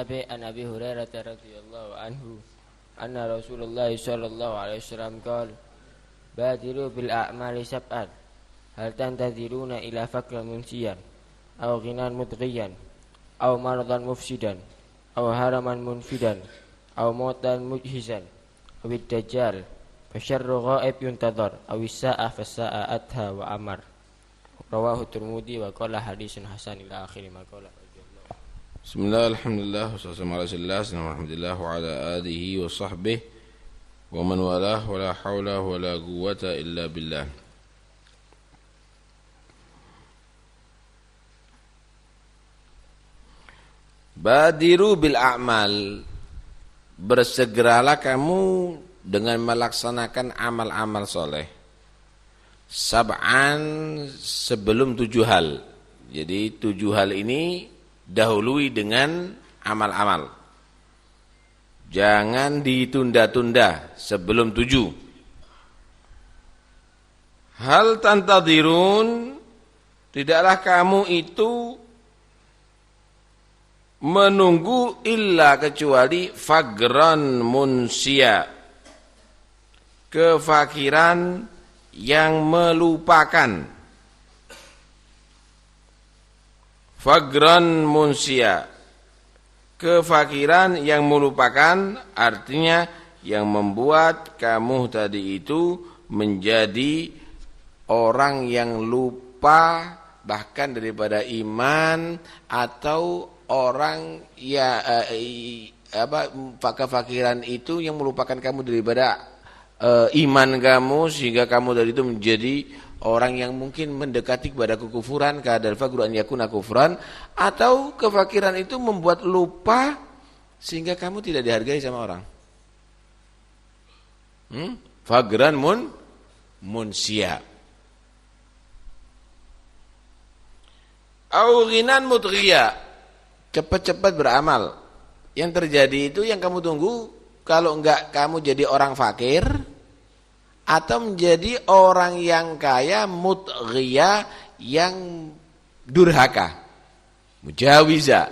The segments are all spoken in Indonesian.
Nafi' an Abi Hurairah radhiyallahu anhu anna Rasulullah sallallahu alaihi wasallam qala badiru bil a'mali sab'an hal tantadhiruna ila fakran munsiyan aw ghinan mudghiyan aw maradan mufsidan aw haraman munfidan aw mautan mujhizan aw ad-dajjal fasyarru ghaib yuntadhar aw as-sa'a fas-sa'a adha wa amar. Rawahu Tirmidzi wa qala hadisun hasan ila akhir ma qala. Bismillah, alhamdulillah, wassalamu ala Muhammadillah wa ala alihi wa sahbihi wa man walah wa la hawla wa la quwwata illa billah. Badiru bil a'mal, bersegeralah kamu dengan melaksanakan amal-amal soleh. Sab'an, sebelum 7 hal. Jadi 7 hal ini dahului dengan amal-amal. Jangan ditunda-tunda sebelum 7. Hal tantadirun, tidaklah kamu itu menunggu illa kecuali fagran munsia, kefakiran yang melupakan. Fagran munsia, kefakiran yang melupakan, artinya yang membuat kamu tadi itu menjadi orang yang lupa bahkan daripada iman, atau orang kefakiran itu yang melupakan kamu daripada iman kamu, sehingga kamu dari itu menjadi orang yang mungkin mendekati kepada kekufuran, kadal faqru an yakuna kufran, atau kefakiran itu membuat lupa sehingga kamu tidak dihargai sama orang. Fagran munsia. Au ghinan mudghiya, cepat-cepat beramal. Yang terjadi itu yang kamu tunggu, kalau enggak kamu jadi orang fakir atau menjadi orang yang kaya, mudghiya, yang durhaka, mujawiza,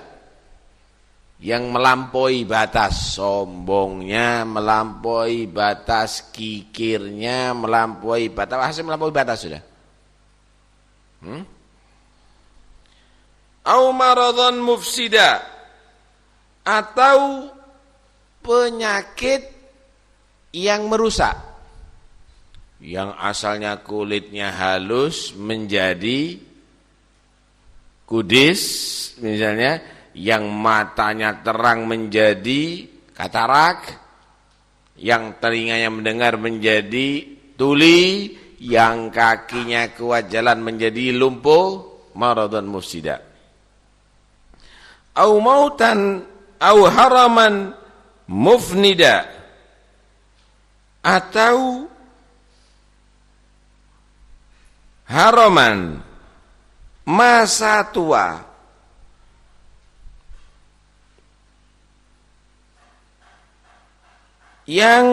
yang melampaui batas, sombongnya melampaui batas, kikirnya melampaui batas, hasil melampaui batas sudah. Au maradan mufsida, atau penyakit yang merusak. Yang asalnya kulitnya halus menjadi kudis misalnya, yang matanya terang menjadi katarak, yang telinganya mendengar menjadi tuli, yang kakinya kuat jalan menjadi lumpuh, maradan mufsida. Au mautan au haraman mufnida, atau haraman, masa tua, yang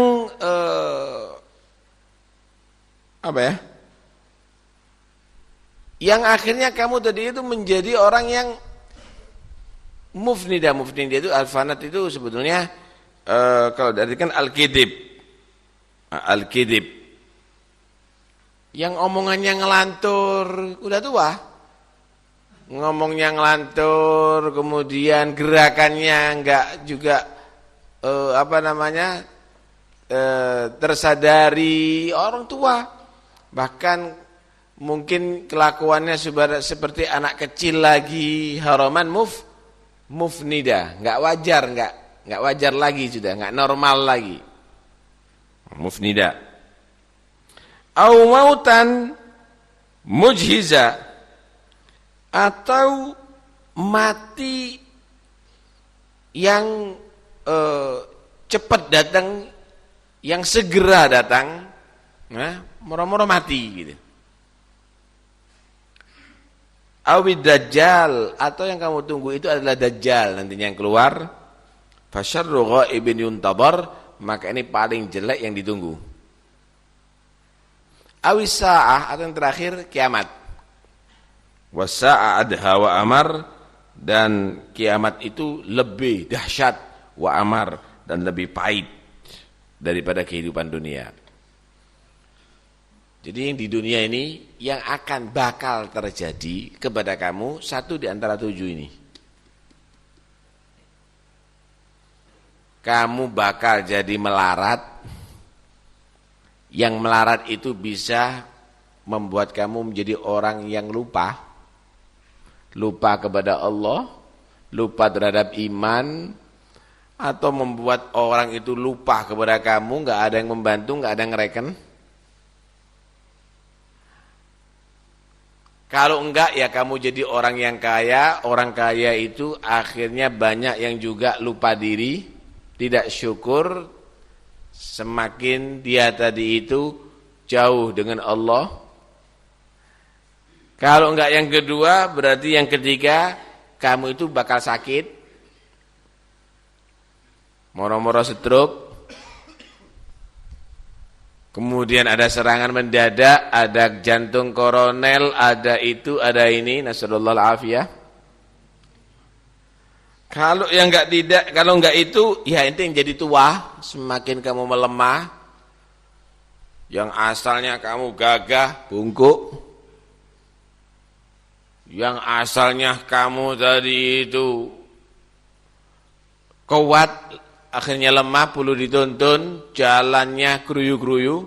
yang akhirnya kamu tadi itu menjadi orang yang mufnida. Mufnida itu al-fanat itu sebetulnya kalau dari kan al-kidib, al-kidib, yang omongannya ngelantur, udah tua, ngomongnya ngelantur, kemudian gerakannya enggak juga tersadari, orang tua, bahkan mungkin kelakuannya seperti anak kecil lagi, haraman mufnida, enggak wajar lagi, sudah enggak normal lagi, mufnida. Au mautan mujhiza, atau mati yang cepat datang, yang segera datang, moro-moro mati gitu. Awid dajjal, atau yang kamu tunggu itu adalah dajjal nantinya yang keluar. Fasyarru ghaibin yuntadhar, maka ini paling jelek yang ditunggu. Awis sa'ah, atau yang terakhir kiamat. Wassa'a adha wa amar, dan kiamat itu lebih dahsyat wa amar dan lebih pahit daripada kehidupan dunia. Jadi yang di dunia ini yang akan bakal terjadi kepada kamu satu di antara 7 ini. Kamu bakal jadi melarat. Yang melarat itu bisa membuat kamu menjadi orang yang lupa. Lupa kepada Allah, lupa terhadap iman, atau membuat orang itu lupa kepada kamu, nggak ada yang membantu, nggak ada yang ngereken. Kalau enggak ya kamu jadi orang yang kaya. Orang kaya itu akhirnya banyak yang juga lupa diri, tidak syukur. Semakin dia tadi itu jauh dengan Allah. Kalau enggak yang kedua, berarti yang ketiga kamu itu bakal sakit. Moro-moro stroke. Kemudian ada serangan mendadak, ada jantung koronel, ada itu, ada ini, nasallallahu alafiyah. Kalau yang kalau enggak itu, ya ente yang jadi tua, semakin kamu melemah. Yang asalnya kamu gagah, bungkuk. Yang asalnya kamu tadi itu kuat, akhirnya lemah, perlu dituntun, jalannya keruyu-keruyu,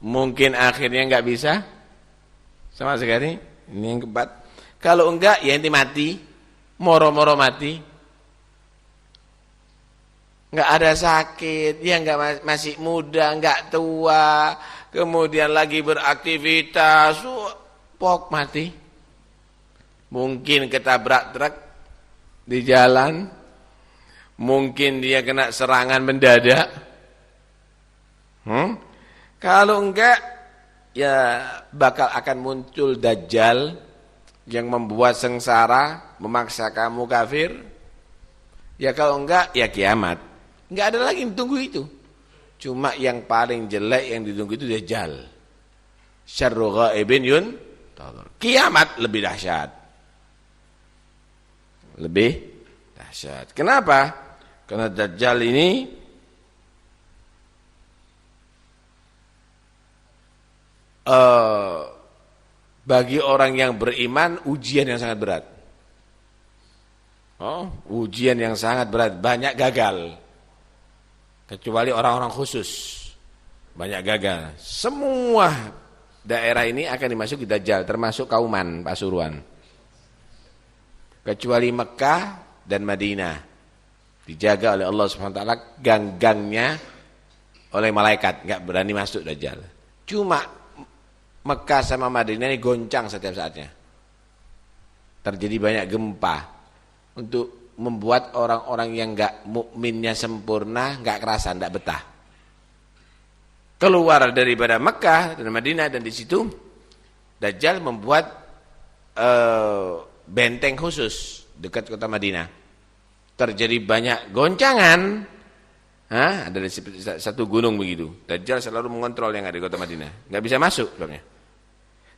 mungkin akhirnya enggak bisa, sama sekali, ini yang keempat. Kalau enggak, ya nanti mati, moro-moro mati, enggak ada sakit, ya enggak masih muda, enggak tua, kemudian lagi beraktivitas, pok mati. Mungkin ketabrak truk di jalan, mungkin dia kena serangan mendadak. Kalau enggak, ya bakal akan muncul Dajjal yang membuat sengsara, memaksa kamu kafir. Ya kalau enggak, ya kiamat. Enggak ada lagi yang ditunggu itu. Cuma yang paling jelek yang ditunggu itu Dajjal. Syarru ghaibin yuntadhar. Kiamat lebih dahsyat. Lebih dahsyat. Kenapa? Karena Dajjal ini bagi orang yang beriman ujian yang sangat berat. Ujian yang sangat berat, banyak gagal. Kecuali orang-orang khusus, banyak gagal. Semua daerah ini akan dimasuki Dajjal, termasuk Kauman, Pasuruan. Kecuali Mekah dan Madinah, dijaga oleh Allah Subhanahu wa taala, gang-gangnya oleh malaikat, enggak berani masuk Dajjal. Cuma Mekah sama Madinah ini goncang setiap saatnya. Terjadi banyak gempa untuk membuat orang-orang yang enggak mukminnya sempurna, enggak kerasa, enggak betah. Keluar daripada Mekah dan Madinah, dan di situ Dajjal membuat benteng khusus dekat kota Madinah. Terjadi banyak goncangan. Ada satu gunung begitu. Dajjal selalu mengontrol yang ada di kota Madinah. Enggak bisa masuk sebabnya.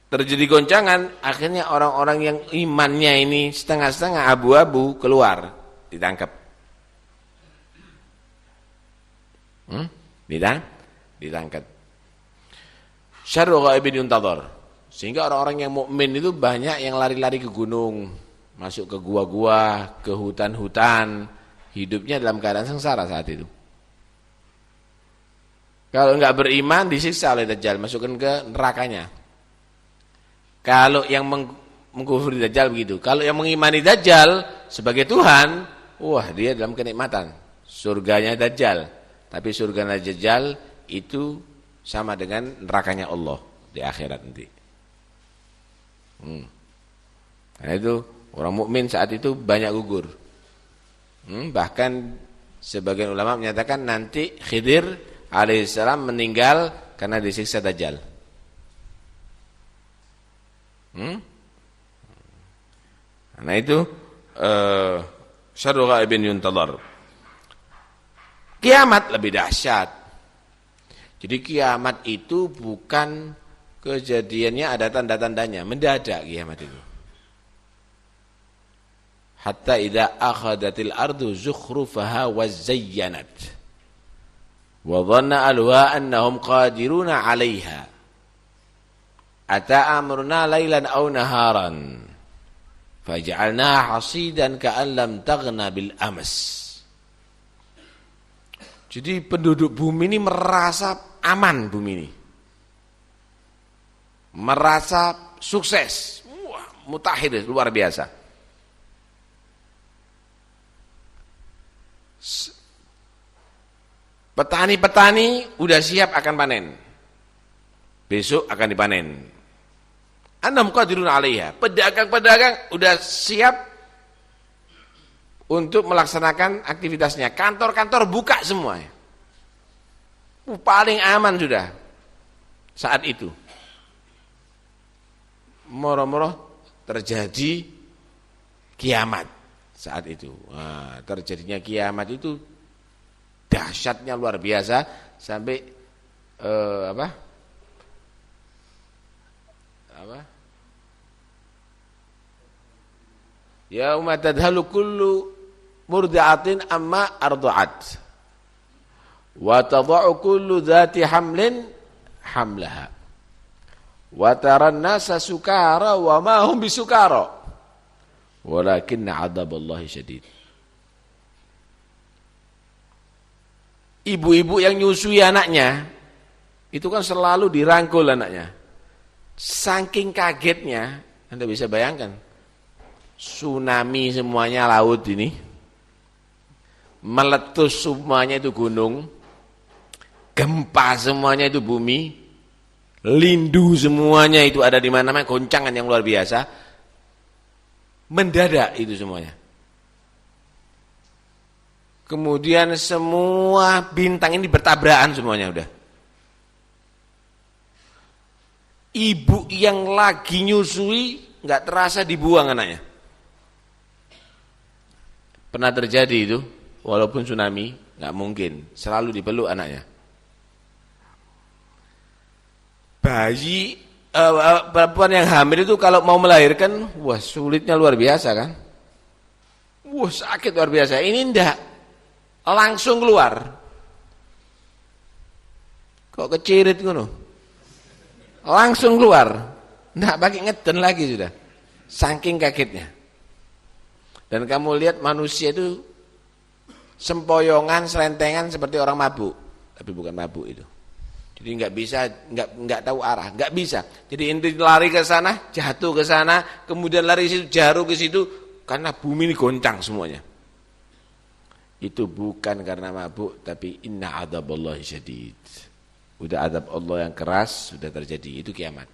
Terjadi goncangan, akhirnya orang-orang yang imannya ini setengah-setengah abu-abu keluar, ditangkap. Ditangkap. Syarru ghaibin yuntadhar. Sehingga orang-orang yang mukmin itu banyak yang lari-lari ke gunung, masuk ke gua-gua, ke hutan-hutan, hidupnya dalam keadaan sengsara saat itu. Kalau enggak beriman disiksa oleh Dajjal, masukkan ke nerakanya. Kalau yang mengkufuri Dajjal begitu. Kalau yang mengimani Dajjal sebagai Tuhan, wah dia dalam kenikmatan. Surganya Dajjal. Tapi surganya Dajjal itu sama dengan nerakanya Allah di akhirat nanti. Karena itu orang mukmin saat itu banyak gugur. Bahkan sebagian ulama menyatakan nanti Khidir alaihissalam meninggal karena disiksa Dajjal. Karena itu syarru ghaibin yuntadhar. Kiamat lebih dahsyat. Jadi kiamat itu bukan kejadiannya ada tanda-tandanya, mendadak kiamat itu. hatta idza akhadatil ardu zukhrufaha wa zayyanat wa dhanna alwa annahum qadiruna 'alaiha ata amruna lailan aw naharan faj'alnaha hasidan ka'an lam taghna bil ams. Jadi penduduk bumi ini merasa aman, bumi ini merasa sukses. Wah, mutakhir, luar biasa. Petani-petani udah siap akan panen. Besok akan dipanen. Annahum qadirun 'alaiha. Pedagang-pedagang udah siap untuk melaksanakan aktivitasnya. Kantor-kantor buka semua. Paling aman sudah saat itu. Moro-moro terjadi kiamat saat itu. Nah, terjadinya kiamat itu dahsyatnya luar biasa sampai yauma tadhalu kullu murdi'atin amma arda'at wa tadha'u kullu dhati hamlin hamlaha wa taran nasa sukara wa ma hum bisukara walakinna 'adzaballahi syadid. Ibu-ibu yang nyusui anaknya itu kan selalu dirangkul anaknya. Saking kagetnya, Anda bisa bayangkan, tsunami semuanya laut ini, meletus semuanya itu gunung, gempa semuanya itu bumi, lindu semuanya itu ada di mana-mana, goncangan yang luar biasa, mendadak itu semuanya. Kemudian semua bintang ini bertabrakan semuanya udah. Ibu yang lagi nyusui nggak terasa dibuang anaknya. Pernah terjadi itu, walaupun tsunami nggak mungkin, selalu dipeluk anaknya. Bayi perempuan yang hamil itu kalau mau melahirkan, wah sulitnya luar biasa kan? Wah sakit luar biasa. Ini enggak, langsung keluar. Kok kecirit ngono? Langsung keluar, nggak pakai ngeden lagi sudah, saking kagetnya. Dan kamu lihat manusia itu sempoyongan, serentengan seperti orang mabuk, tapi bukan mabuk itu. Jadi nggak bisa, nggak tahu arah, nggak bisa. Jadi inti lari ke sana, jatuh ke sana, kemudian lari ke situ, jatuh ke situ, karena bumi ini goncang semuanya. Itu bukan karena mabuk, tapi inna adzaballahi syadid. Udah azab Allah yang keras sudah terjadi, itu kiamat.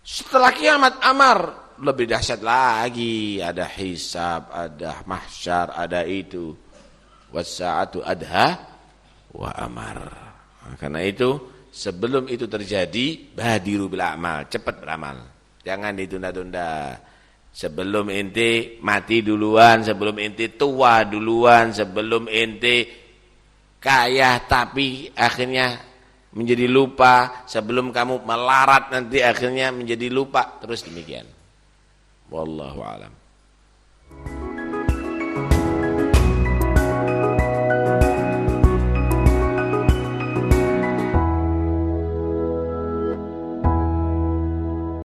Setelah kiamat amar lebih dahsyat lagi, ada hisab, ada mahsyar, ada itu. Wasa'atu adha wa amar. Nah, karena itu sebelum itu terjadi badiru bil amal, cepat beramal. Jangan ditunda-tunda. Sebelum ente mati duluan, sebelum ente tua duluan, sebelum ente kaya tapi akhirnya menjadi lupa, sebelum kamu melarat nanti akhirnya menjadi lupa, terus demikian. Wallahu a'lam.